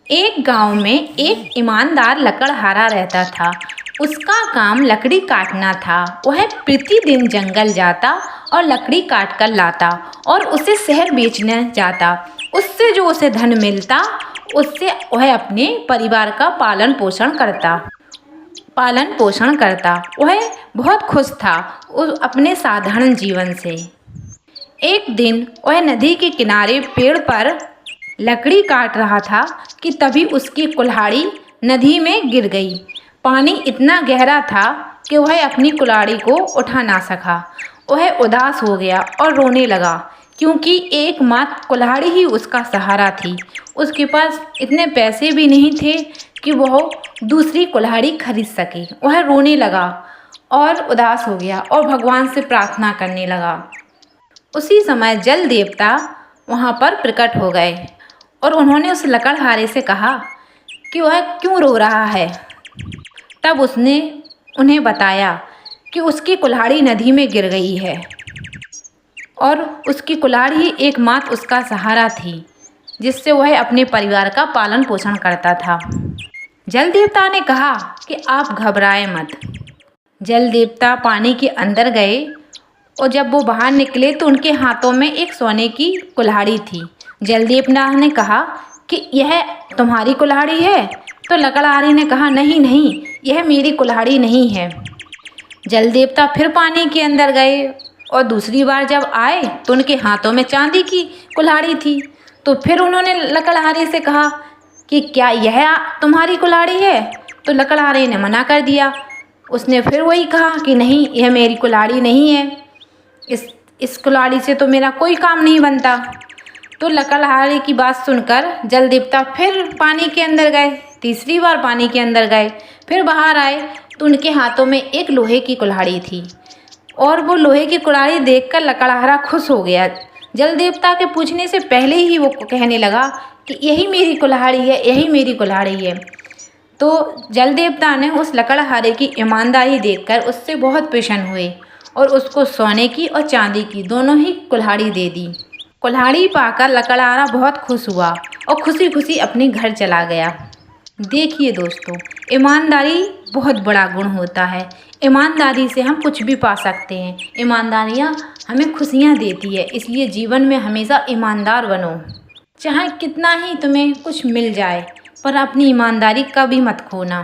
एक गांव में एक ईमानदार लकड़हारा रहता था। उसका काम लकड़ी काटना था। वह प्रतिदिन जंगल जाता और लकड़ी काट कर लाता और उसे शहर बेचने जाता। उससे जो उसे धन मिलता, उससे वह अपने परिवार का पालन पोषण करता। वह बहुत खुश था अपने साधारण जीवन से। एक दिन वह नदी के किनारे पेड़ पर लकड़ी काट रहा था कि तभी उसकी कुल्हाड़ी नदी में गिर गई। पानी इतना गहरा था कि वह अपनी कुल्हाड़ी को उठा ना सका। वह उदास हो गया और रोने लगा, क्योंकि एकमात्र कुल्हाड़ी ही उसका सहारा थी। उसके पास इतने पैसे भी नहीं थे कि वह दूसरी कुल्हाड़ी खरीद सके। वह रोने लगा और उदास हो गया और भगवान से प्रार्थना करने लगा। उसी समय जल देवता वहाँ पर प्रकट हो गए और उन्होंने उस लकड़हारे से कहा कि वह क्यों रो रहा है। तब उसने उन्हें बताया कि उसकी कुल्हाड़ी नदी में गिर गई है और उसकी कुल्हाड़ी ही एकमात्र उसका सहारा थी, जिससे वह अपने परिवार का पालन पोषण करता था। जल देवता ने कहा कि आप घबराएं मत। जल देवता पानी के अंदर गए और जब वो बाहर निकले तो उनके हाथों में एक सोने की कुल्हाड़ी थी। जल देवता ने कहा कि यह तुम्हारी कुल्हाड़ी है? तो लकड़हारे ने कहा, नहीं नहीं, यह मेरी कुल्हाड़ी नहीं है। जल देवता फिर पानी के अंदर गए और दूसरी बार जब आए तो उनके हाथों में चांदी की कुल्हाड़ी थी। तो फिर उन्होंने लकड़हारे से कहा कि क्या यह तुम्हारी कुल्हाड़ी है? तो लकड़हारे ने मना कर दिया। उसने फिर वही कहा कि नहीं, यह मेरी कुल्हाड़ी नहीं है। इस कुल्हाड़ी से तो मेरा कोई काम नहीं बनता। तो लकड़हारे की बात सुनकर जल देवता फिर पानी के अंदर गए। तीसरी बार पानी के अंदर गए, फिर बाहर आए तो उनके हाथों में एक लोहे की कुल्हाड़ी थी और वो लोहे की कुल्हाड़ी देखकर लकड़हारा खुश हो गया। जल देवता के पूछने से पहले ही वो कहने लगा कि यही मेरी कुल्हाड़ी है, यही मेरी कुल्हाड़ी है। तो जल देवता ने उस लकड़हारे की ईमानदारी देखकर उससे बहुत प्रसन्न हुए और उसको सोने की और चांदी की दोनों ही कुल्हाड़ी दे दी। कुल्हाड़ी पाकर लकड़हारा बहुत खुश हुआ और खुशी खुशी अपने घर चला गया। देखिए दोस्तों, ईमानदारी बहुत बड़ा गुण होता है। ईमानदारी से हम कुछ भी पा सकते हैं। ईमानदारियाँ हमें खुशियाँ देती है, इसलिए जीवन में हमेशा ईमानदार बनो। चाहे कितना ही तुम्हें कुछ मिल जाए, पर अपनी ईमानदारी कभी मत खोना।